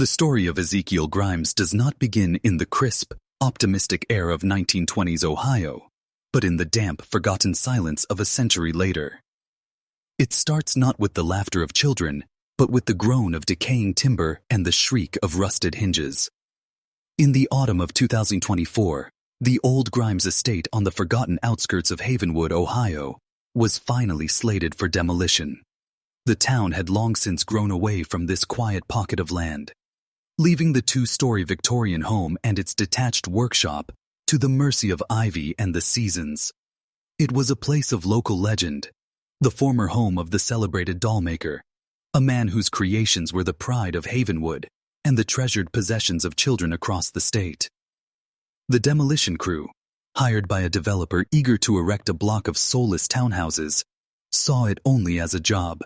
The story of Ezekiel Grimes does not begin in the crisp, optimistic air of 1920s Ohio, but in the damp, forgotten silence of a century later. It starts not with the laughter of children, but with the groan of decaying timber and the shriek of rusted hinges. In the autumn of 2024, the old Grimes estate on the forgotten outskirts of Havenwood, Ohio, was finally slated for demolition. The town had long since grown away from this quiet pocket of land, leaving the two-story Victorian home and its detached workshop to the mercy of ivy and the seasons. It was a place of local legend, the former home of the celebrated Dollmaker, a man whose creations were the pride of Havenwood and the treasured possessions of children across the state. The demolition crew, hired by a developer eager to erect a block of soulless townhouses, saw it only as a job.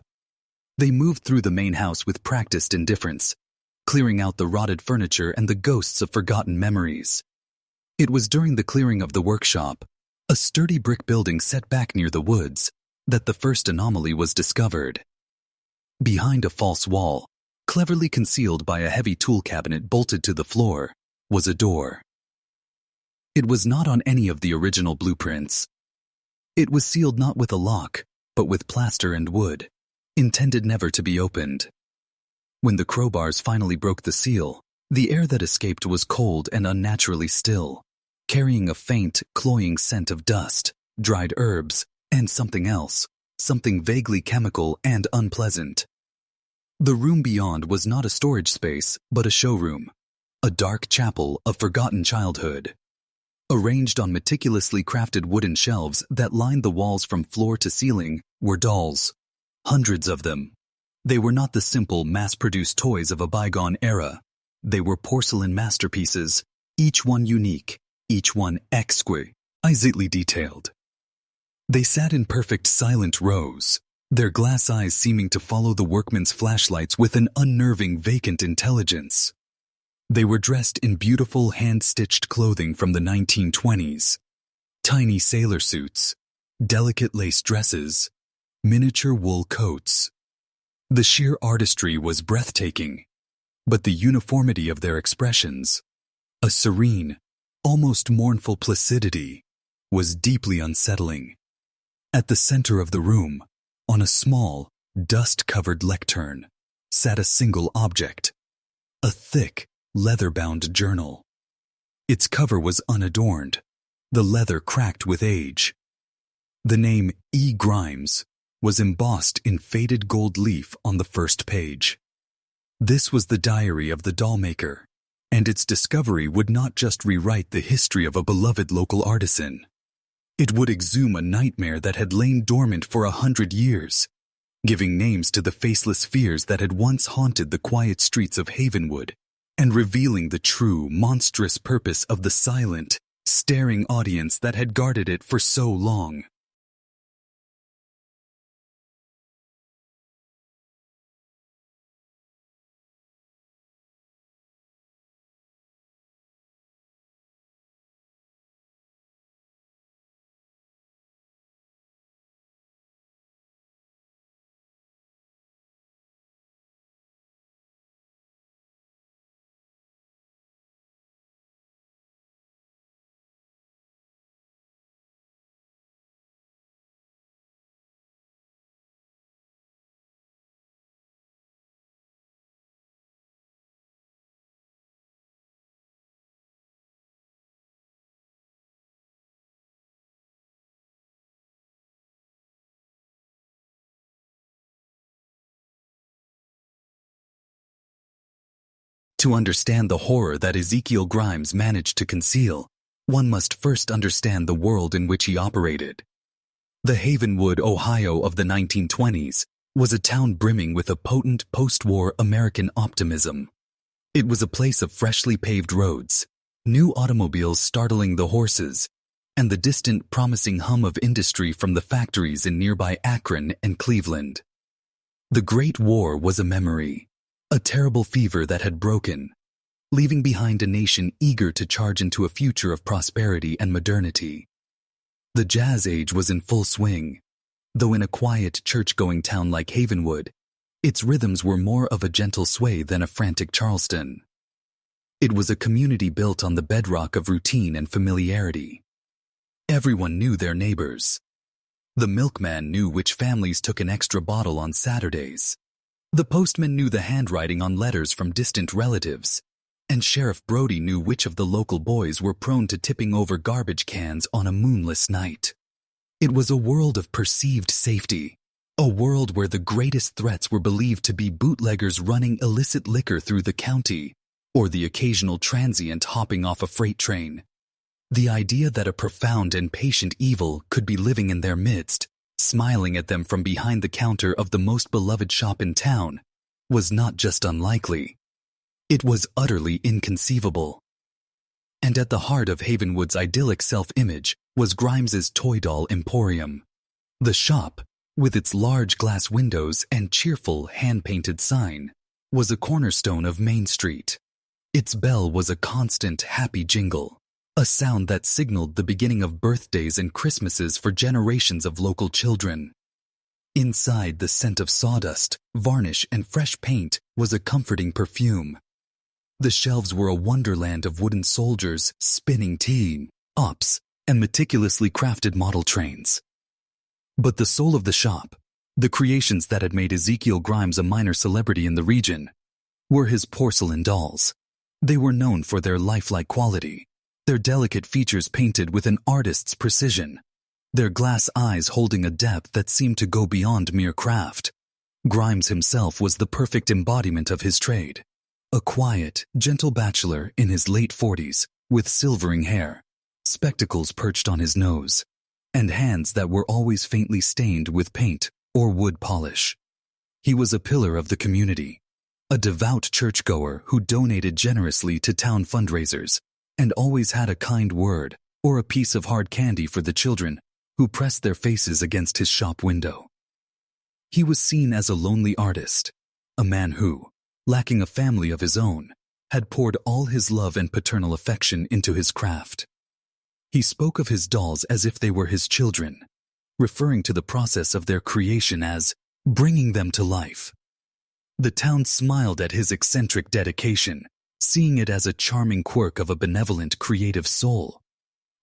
They moved through the main house with practiced indifference, clearing out the rotted furniture and the ghosts of forgotten memories. It was during the clearing of the workshop, a sturdy brick building set back near the woods, that the first anomaly was discovered. Behind a false wall, cleverly concealed by a heavy tool cabinet bolted to the floor, was a door. It was not on any of the original blueprints. It was sealed not with a lock, but with plaster and wood, intended never to be opened. When the crowbars finally broke the seal, the air that escaped was cold and unnaturally still, carrying a faint, cloying scent of dust, dried herbs, and something else, something vaguely chemical and unpleasant. The room beyond was not a storage space, but a showroom, a dark chapel of forgotten childhood. Arranged on meticulously crafted wooden shelves that lined the walls from floor to ceiling were dolls, hundreds of them. They were not the simple, mass-produced toys of a bygone era. They were porcelain masterpieces, each one unique, each one exquisitely detailed. They sat in perfect silent rows, their glass eyes seeming to follow the workmen's flashlights with an unnerving, vacant intelligence. They were dressed in beautiful, hand-stitched clothing from the 1920s. Tiny sailor suits, delicate lace dresses, miniature wool coats. The sheer artistry was breathtaking, but the uniformity of their expressions, a serene, almost mournful placidity, was deeply unsettling. At the center of the room, on a small, dust-covered lectern, sat a single object, a thick, leather-bound journal. Its cover was unadorned, the leather cracked with age. The name E. Grimes was embossed in faded gold leaf on the first page. This was the diary of the Dollmaker, and its discovery would not just rewrite the history of a beloved local artisan. It would exhume a nightmare that had lain dormant for 100 years, giving names to the faceless fears that had once haunted the quiet streets of Havenwood, and revealing the true, monstrous purpose of the silent, staring audience that had guarded it for so long. To understand the horror that Ezekiel Grimes managed to conceal, one must first understand the world in which he operated. The Havenwood, Ohio of the 1920s was a town brimming with a potent post-war American optimism. It was a place of freshly paved roads, new automobiles startling the horses, and the distant promising hum of industry from the factories in nearby Akron and Cleveland. The Great War was a memory, a terrible fever that had broken, leaving behind a nation eager to charge into a future of prosperity and modernity. The Jazz Age was in full swing, though in a quiet church-going town like Havenwood, Its rhythms were more of a gentle sway than a frantic Charleston. It was a community built on the bedrock of routine and familiarity. Everyone knew their neighbors. The milkman knew which families took an extra bottle on Saturdays. The postman knew the handwriting on letters from distant relatives. And Sheriff Brody knew which of the local boys were prone to tipping over garbage cans on a moonless night. It was a world of perceived safety. A world where the greatest threats were believed to be bootleggers running illicit liquor through the county, or the occasional transient hopping off a freight train. The idea that a profound and patient evil could be living in their midst, smiling at them from behind the counter of the most beloved shop in town, was not just unlikely. It was utterly inconceivable. And at the heart of Havenwood's idyllic self-image was Grimes's toy doll emporium. The shop, with its large glass windows and cheerful hand-painted sign, was a cornerstone of Main Street. Its bell was a constant happy jingle, a sound that signaled the beginning of birthdays and Christmases for generations of local children. Inside, the scent of sawdust, varnish, and fresh paint was a comforting perfume. The shelves were a wonderland of wooden soldiers, spinning tea, ops, and meticulously crafted model trains. But the soul of the shop, the creations that had made Ezekiel Grimes a minor celebrity in the region, were his porcelain dolls. They were known for their lifelike quality, their delicate features painted with an artist's precision, their glass eyes holding a depth that seemed to go beyond mere craft. Grimes himself was the perfect embodiment of his trade. A quiet, gentle bachelor in his late 40s, with silvering hair, spectacles perched on his nose, and hands that were always faintly stained with paint or wood polish. He was a pillar of the community, a devout churchgoer who donated generously to town fundraisers and always had a kind word or a piece of hard candy for the children who pressed their faces against his shop window. He was seen as a lonely artist, a man who, lacking a family of his own, had poured all his love and paternal affection into his craft. He spoke of his dolls as if they were his children, referring to the process of their creation as bringing them to life. The town smiled at his eccentric dedication, seeing it as a charming quirk of a benevolent, creative soul.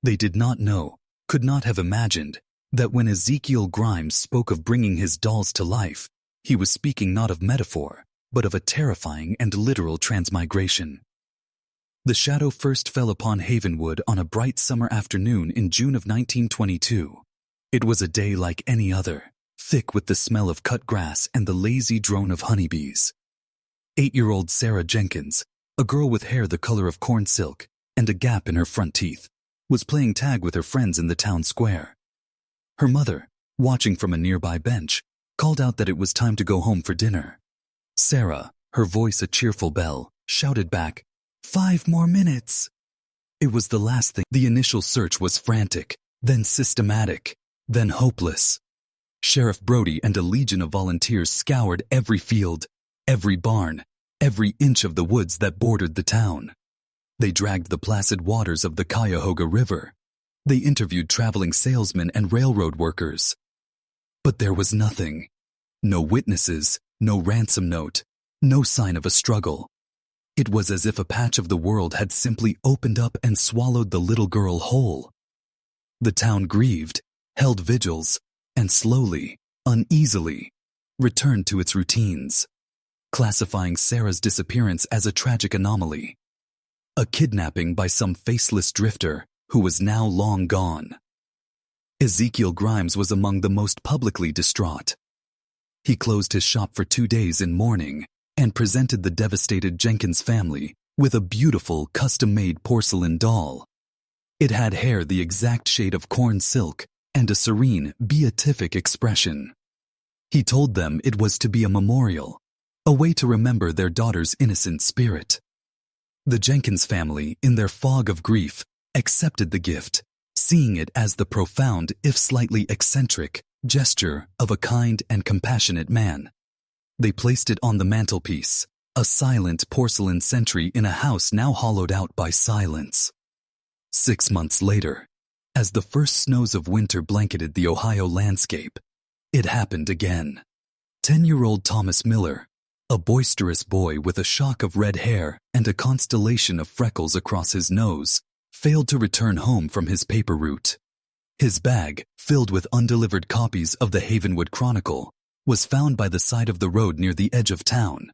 They did not know, could not have imagined, that when Ezekiel Grimes spoke of bringing his dolls to life, he was speaking not of metaphor, but of a terrifying and literal transmigration. The shadow first fell upon Havenwood on a bright summer afternoon in June of 1922. It was a day like any other, thick with the smell of cut grass and the lazy drone of honeybees. 8-year-old Sarah Jenkins, a girl with hair the color of corn silk and a gap in her front teeth, was playing tag with her friends in the town square. Her mother, watching from a nearby bench, called out that it was time to go home for dinner. Sarah, her voice a cheerful bell, shouted back, 5 more minutes. It was the last thing. The initial search was frantic, then systematic, then hopeless. Sheriff Brody and a legion of volunteers scoured every field, every barn, every inch of the woods that bordered the town. They dragged the placid waters of the Cuyahoga River. They interviewed traveling salesmen and railroad workers. But there was nothing. No witnesses, no ransom note, no sign of a struggle. It was as if a patch of the world had simply opened up and swallowed the little girl whole. The town grieved, held vigils, and slowly, uneasily, returned to its routines, classifying Sarah's disappearance as a tragic anomaly, a kidnapping by some faceless drifter who was now long gone. Ezekiel Grimes was among the most publicly distraught. He closed his shop for 2 days in mourning and presented the devastated Jenkins family with a beautiful custom-made porcelain doll. It had hair the exact shade of corn silk and a serene, beatific expression. He told them it was to be a memorial, a way to remember their daughter's innocent spirit. The Jenkins family, in their fog of grief, accepted the gift, seeing it as the profound, if slightly eccentric, gesture of a kind and compassionate man. They placed it on the mantelpiece, a silent porcelain sentry in a house now hollowed out by silence. 6 months later, as the first snows of winter blanketed the Ohio landscape, it happened again. 10-year-old Thomas Miller, a boisterous boy with a shock of red hair and a constellation of freckles across his nose, failed to return home from his paper route. His bag, filled with undelivered copies of the Havenwood Chronicle, was found by the side of the road near the edge of town.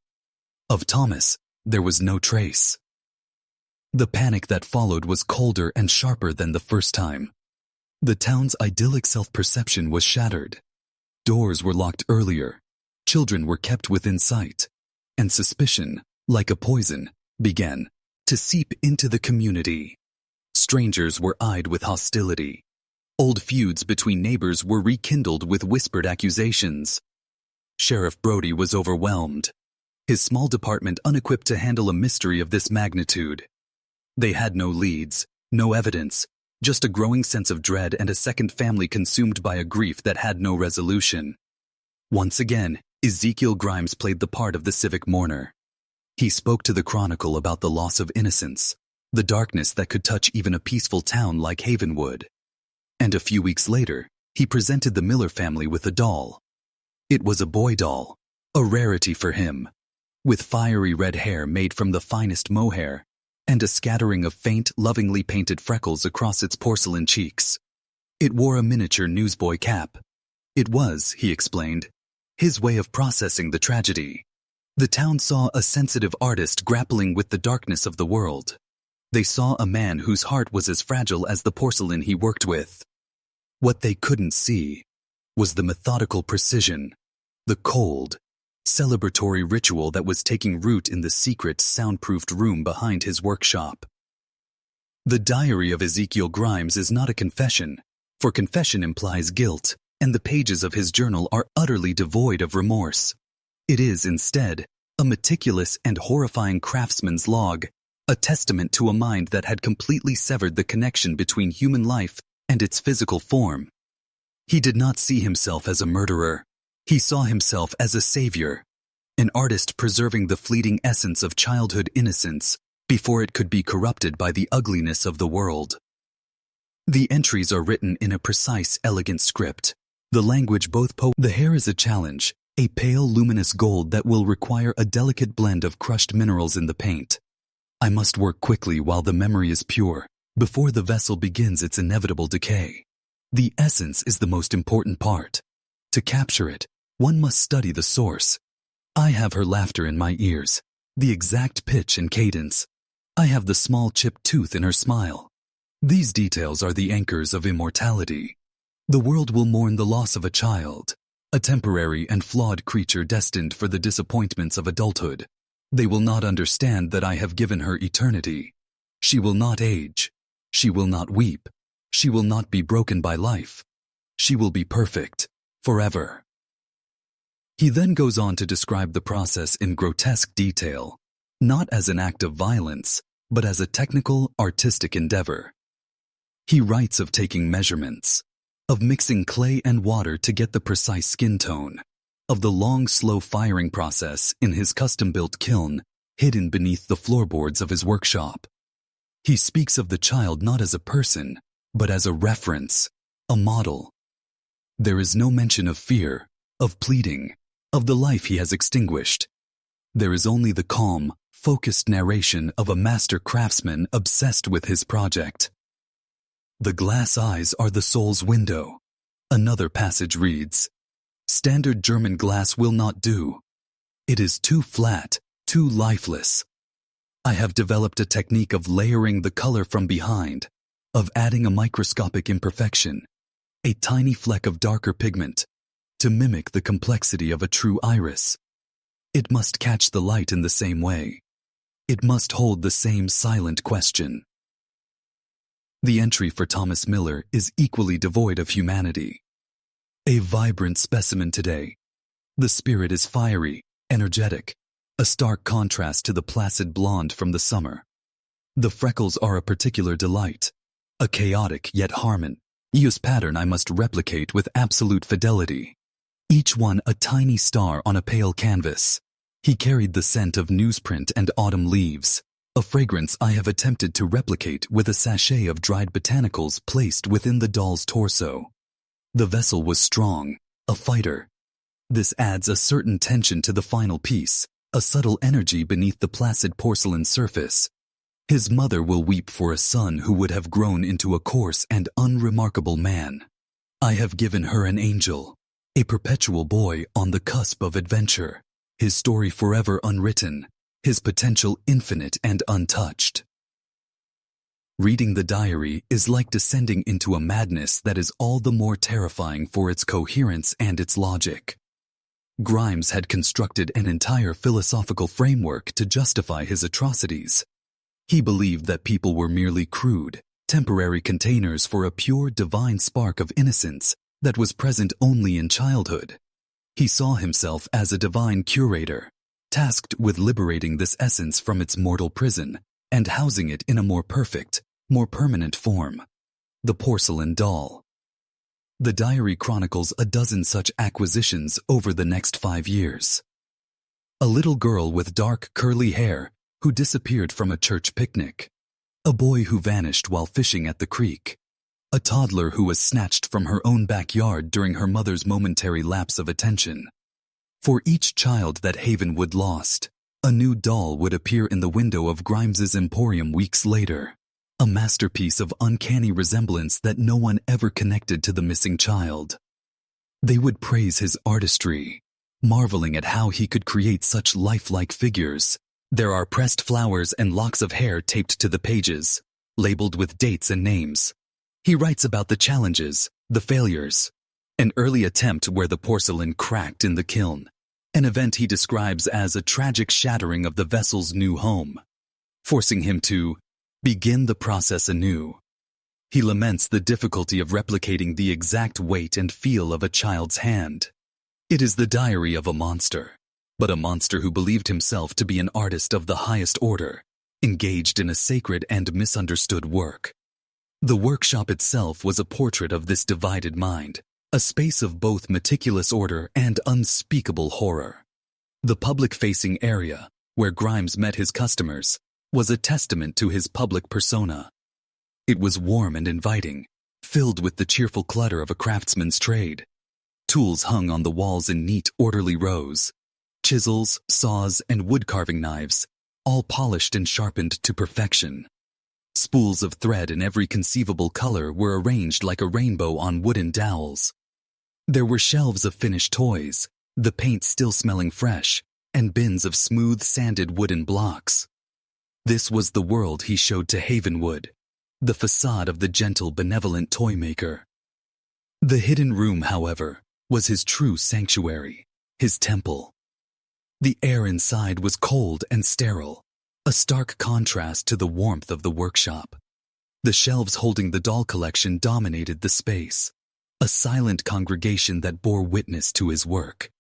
Of Thomas, there was no trace. The panic that followed was colder and sharper than the first time. The town's idyllic self-perception was shattered. Doors were locked earlier, children were kept within sight, and suspicion, like a poison, began to seep into the community. Strangers were eyed with hostility. Old feuds between neighbors were rekindled with whispered accusations. Sheriff Brody was overwhelmed, his small department unequipped to handle a mystery of this magnitude. They had no leads, no evidence, just a growing sense of dread and a second family consumed by a grief that had no resolution. Once again, Ezekiel Grimes played the part of the civic mourner. He spoke to the Chronicle about the loss of innocence, the darkness that could touch even a peaceful town like Havenwood. And a few weeks later, he presented the Miller family with a doll. It was a boy doll, a rarity for him, with fiery red hair made from the finest mohair, and a scattering of faint, lovingly painted freckles across its porcelain cheeks. It wore a miniature newsboy cap. It was, he explained, his way of processing the tragedy. The town saw a sensitive artist grappling with the darkness of the world. They saw a man whose heart was as fragile as the porcelain he worked with. What they couldn't see was the methodical precision, the cold, celebratory ritual that was taking root in the secret, soundproofed room behind his workshop. The diary of Ezekiel Grimes is not a confession, for confession implies guilt, and the pages of his journal are utterly devoid of remorse. It is, instead, a meticulous and horrifying craftsman's log, a testament to a mind that had completely severed the connection between human life and its physical form. He did not see himself as a murderer. He saw himself as a savior, an artist preserving the fleeting essence of childhood innocence before it could be corrupted by the ugliness of the world. The entries are written in a precise, elegant script. The language The hair is a challenge, a pale, luminous gold that will require a delicate blend of crushed minerals in the paint. I must work quickly while the memory is pure, before the vessel begins its inevitable decay. The essence is the most important part. To capture it, one must study the source. I have her laughter in my ears, the exact pitch and cadence. I have the small chipped tooth in her smile. These details are the anchors of immortality. The world will mourn the loss of a child, a temporary and flawed creature destined for the disappointments of adulthood. They will not understand that I have given her eternity. She will not age. She will not weep. She will not be broken by life. She will be perfect, forever. He then goes on to describe the process in grotesque detail, not as an act of violence, but as a technical, artistic endeavor. He writes of taking measurements, of mixing clay and water to get the precise skin tone, of the long, slow firing process in his custom-built kiln hidden beneath the floorboards of his workshop. He speaks of the child not as a person, but as a reference, a model. There is no mention of fear, of pleading, of the life he has extinguished. There is only the calm, focused narration of a master craftsman obsessed with his project. The glass eyes are the soul's window. Another passage reads, "Standard German glass will not do. It is too flat, too lifeless. I have developed a technique of layering the color from behind, of adding a microscopic imperfection, a tiny fleck of darker pigment, to mimic the complexity of a true iris. It must catch the light in the same way. It must hold the same silent question." The entry for Thomas Miller is equally devoid of humanity. A vibrant specimen today. The spirit is fiery, energetic, a stark contrast to the placid blonde from the summer. The freckles are a particular delight, a chaotic yet harmonious pattern I must replicate with absolute fidelity. Each one a tiny star on a pale canvas. He carried the scent of newsprint and autumn leaves, a fragrance I have attempted to replicate with a sachet of dried botanicals placed within the doll's torso. The vessel was strong, a fighter. This adds a certain tension to the final piece, a subtle energy beneath the placid porcelain surface. His mother will weep for a son who would have grown into a coarse and unremarkable man. I have given her an angel, a perpetual boy on the cusp of adventure, his story forever unwritten, his potential infinite and untouched. Reading the diary is like descending into a madness that is all the more terrifying for its coherence and its logic. Grimes had constructed an entire philosophical framework to justify his atrocities. He believed that people were merely crude, temporary containers for a pure divine spark of innocence that was present only in childhood. He saw himself as a divine curator, tasked with liberating this essence from its mortal prison and housing it in a more perfect, more permanent form. The porcelain doll. The diary chronicles a dozen such acquisitions over the next 5 years. A little girl with dark curly hair who disappeared from a church picnic. A boy who vanished while fishing at the creek. A toddler who was snatched from her own backyard during her mother's momentary lapse of attention. For each child that Havenwood lost, a new doll would appear in the window of Grimes's emporium weeks later. A masterpiece of uncanny resemblance that no one ever connected to the missing child. They would praise his artistry, marveling at how he could create such lifelike figures. There are pressed flowers and locks of hair taped to the pages, labeled with dates and names. He writes about the challenges, the failures. An early attempt where the porcelain cracked in the kiln. An event he describes as a tragic shattering of the vessel's new home, forcing him to begin the process anew. He laments the difficulty of replicating the exact weight and feel of a child's hand. It is the diary of a monster, but a monster who believed himself to be an artist of the highest order, engaged in a sacred and misunderstood work. The workshop itself was a portrait of this divided mind, a space of both meticulous order and unspeakable horror. The public-facing area, where Grimes met his customers, was a testament to his public persona. It was warm and inviting, filled with the cheerful clutter of a craftsman's trade. Tools hung on the walls in neat, orderly rows. Chisels, saws, and wood-carving knives, all polished and sharpened to perfection. Spools of thread in every conceivable color were arranged like a rainbow on wooden dowels. There were shelves of finished toys, the paint still smelling fresh, and bins of smooth, sanded wooden blocks. This was the world he showed to Havenwood, the facade of the gentle, benevolent Toymaker. The hidden room, however, was his true sanctuary, his temple. The air inside was cold and sterile, a stark contrast to the warmth of the workshop. The shelves holding the doll collection dominated the space, a silent congregation that bore witness to his work.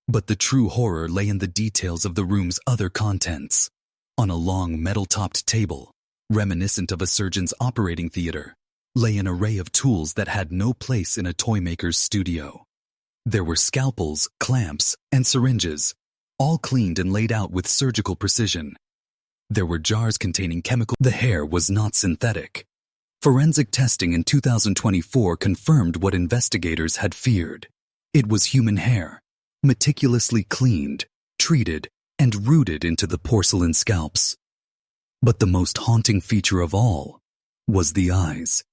But the true horror lay in the details of the room's other contents. On a long metal-topped table, reminiscent of a surgeon's operating theater, lay an array of tools that had no place in a toymaker's studio. There were scalpels, clamps, and syringes, all cleaned and laid out with surgical precision. There were jars containing chemical. The hair was not synthetic. Forensic testing in 2024 confirmed what investigators had feared. It was human hair, meticulously cleaned, treated, and rooted into the porcelain scalps. But the most haunting feature of all was the eyes.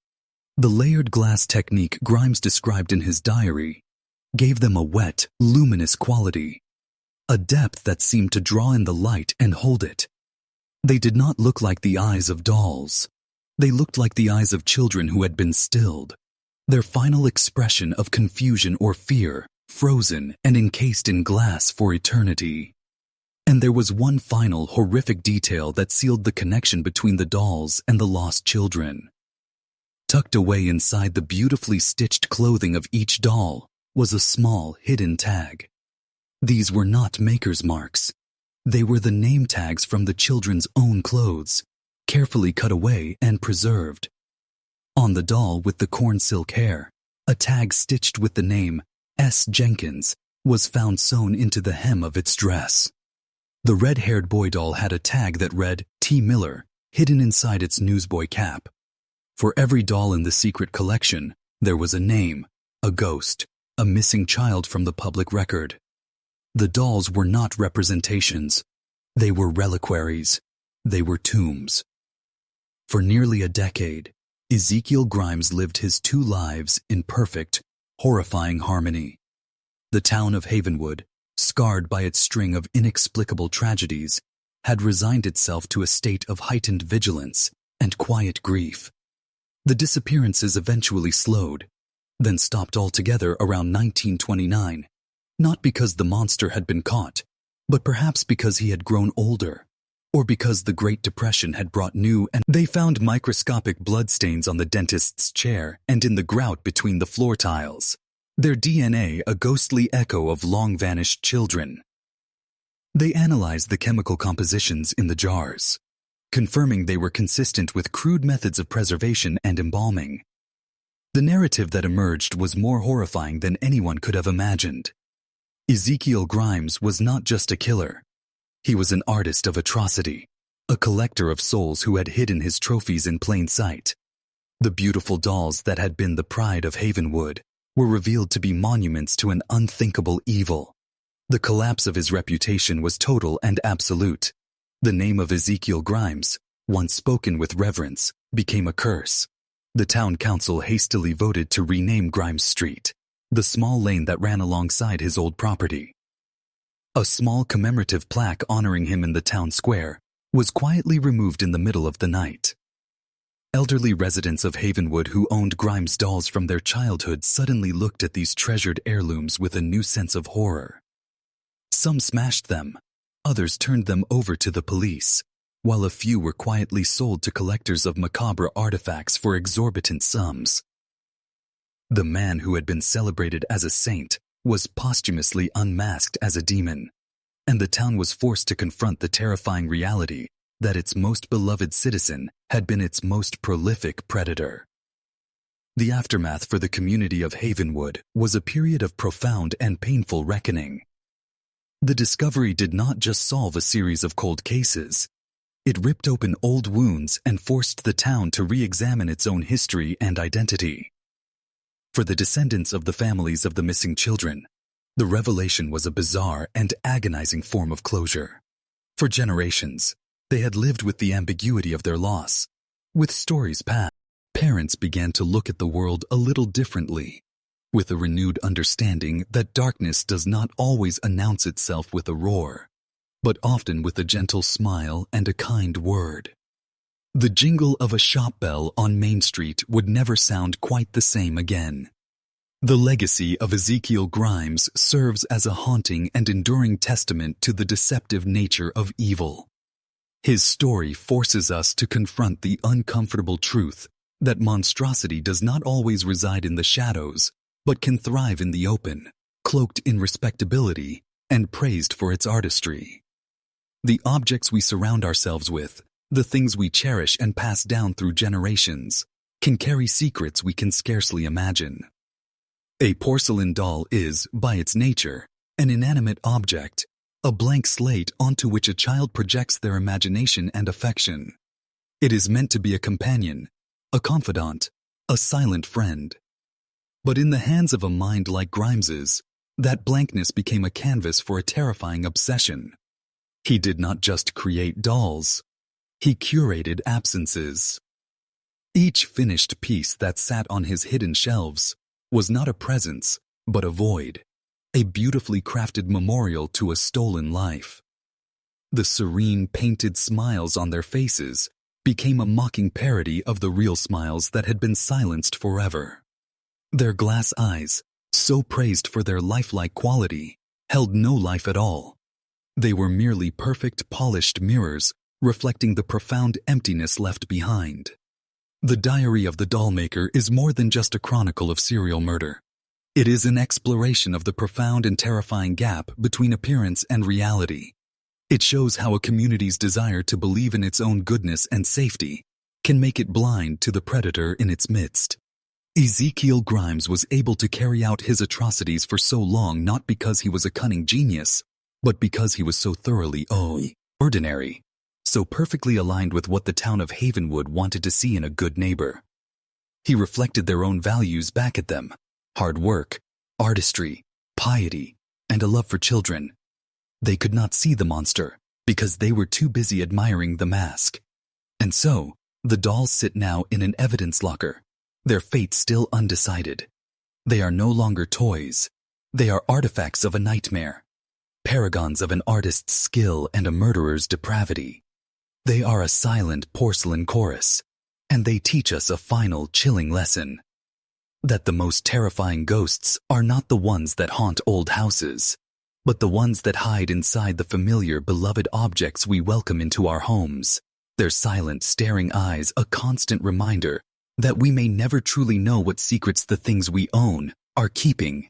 The layered glass technique Grimes described in his diary gave them a wet, luminous quality, a depth that seemed to draw in the light and hold it. They did not look like the eyes of dolls. They looked like the eyes of children who had been stilled, their final expression of confusion or fear frozen and encased in glass for eternity. And there was one final horrific detail that sealed the connection between the dolls and the lost children. Tucked away inside the beautifully stitched clothing of each doll was a small hidden tag. These were not maker's marks. They were the name tags from the children's own clothes, carefully cut away and preserved. On the doll with the corn silk hair, a tag stitched with the name S. Jenkins was found sewn into the hem of its dress. The red-haired boy doll had a tag that read T. Miller hidden inside its newsboy cap. For every doll in the secret collection, there was a name, a ghost, a missing child from the public record. The dolls were not representations. They were reliquaries. They were tombs. For nearly a decade, Ezekiel Grimes lived his two lives in perfect, horrifying harmony. The town of Havenwood, scarred by its string of inexplicable tragedies, had resigned itself to a state of heightened vigilance and quiet grief. The disappearances eventually slowed, then stopped altogether around 1929, not because the monster had been caught, but perhaps because he had grown older, or because the Great Depression had brought new and they found microscopic bloodstains on the dentist's chair and in the grout between the floor tiles, their DNA a ghostly echo of long-vanished children. They analyzed the chemical compositions in the jars, confirming they were consistent with crude methods of preservation and embalming. The narrative that emerged was more horrifying than anyone could have imagined. Ezekiel Grimes was not just a killer. He was an artist of atrocity, a collector of souls who had hidden his trophies in plain sight. The beautiful dolls that had been the pride of Havenwood were revealed to be monuments to an unthinkable evil. The collapse of his reputation was total and absolute. The name of Ezekiel Grimes, once spoken with reverence, became a curse. The town council hastily voted to rename Grimes Street, the small lane that ran alongside his old property. A small commemorative plaque honoring him in the town square was quietly removed in the middle of the night. Elderly residents of Havenwood who owned Grimes dolls from their childhood suddenly looked at these treasured heirlooms with a new sense of horror. Some smashed them, others turned them over to the police, while a few were quietly sold to collectors of macabre artifacts for exorbitant sums. The man who had been celebrated as a saint was posthumously unmasked as a demon, and the town was forced to confront the terrifying reality that its most beloved citizen had been its most prolific predator. The aftermath for the community of Havenwood was a period of profound and painful reckoning. The discovery did not just solve a series of cold cases. It ripped open old wounds and forced the town to re-examine its own history and identity. For the descendants of the families of the missing children, the revelation was a bizarre and agonizing form of closure. For generations, they had lived with the ambiguity of their loss. With stories passed, parents began to look at the world a little differently, with a renewed understanding that darkness does not always announce itself with a roar, but often with a gentle smile and a kind word. The jingle of a shop bell on Main Street would never sound quite the same again. The legacy of Ezekiel Grimes serves as a haunting and enduring testament to the deceptive nature of evil. His story forces us to confront the uncomfortable truth that monstrosity does not always reside in the shadows, but can thrive in the open, cloaked in respectability and praised for its artistry. The objects we surround ourselves with, the things we cherish and pass down through generations, can carry secrets we can scarcely imagine. A porcelain doll is, by its nature, an inanimate object, a blank slate onto which a child projects their imagination and affection. It is meant to be a companion, a confidant, a silent friend. But in the hands of a mind like Grimes's, that blankness became a canvas for a terrifying obsession. He did not just create dolls. He curated absences. Each finished piece that sat on his hidden shelves was not a presence, but a void, a beautifully crafted memorial to a stolen life. The serene, painted smiles on their faces became a mocking parody of the real smiles that had been silenced forever. Their glass eyes, so praised for their lifelike quality, held no life at all. They were merely perfect, polished mirrors reflecting the profound emptiness left behind. The Diary of the Dollmaker is more than just a chronicle of serial murder. It is an exploration of the profound and terrifying gap between appearance and reality. It shows how a community's desire to believe in its own goodness and safety can make it blind to the predator in its midst. Ezekiel Grimes was able to carry out his atrocities for so long not because he was a cunning genius, but because he was so thoroughly ordinary, so perfectly aligned with what the town of Havenwood wanted to see in a good neighbor. He reflected their own values back at them: hard work, artistry, piety, and a love for children. They could not see the monster because they were too busy admiring the mask. And so, the dolls sit now in an evidence locker, their fate still undecided. They are no longer toys. They are artifacts of a nightmare, paragons of an artist's skill and a murderer's depravity. They are a silent porcelain chorus, and they teach us a final chilling lesson. That the most terrifying ghosts are not the ones that haunt old houses, but the ones that hide inside the familiar, beloved objects we welcome into our homes, their silent, staring eyes a constant reminder that we may never truly know what secrets the things we own are keeping.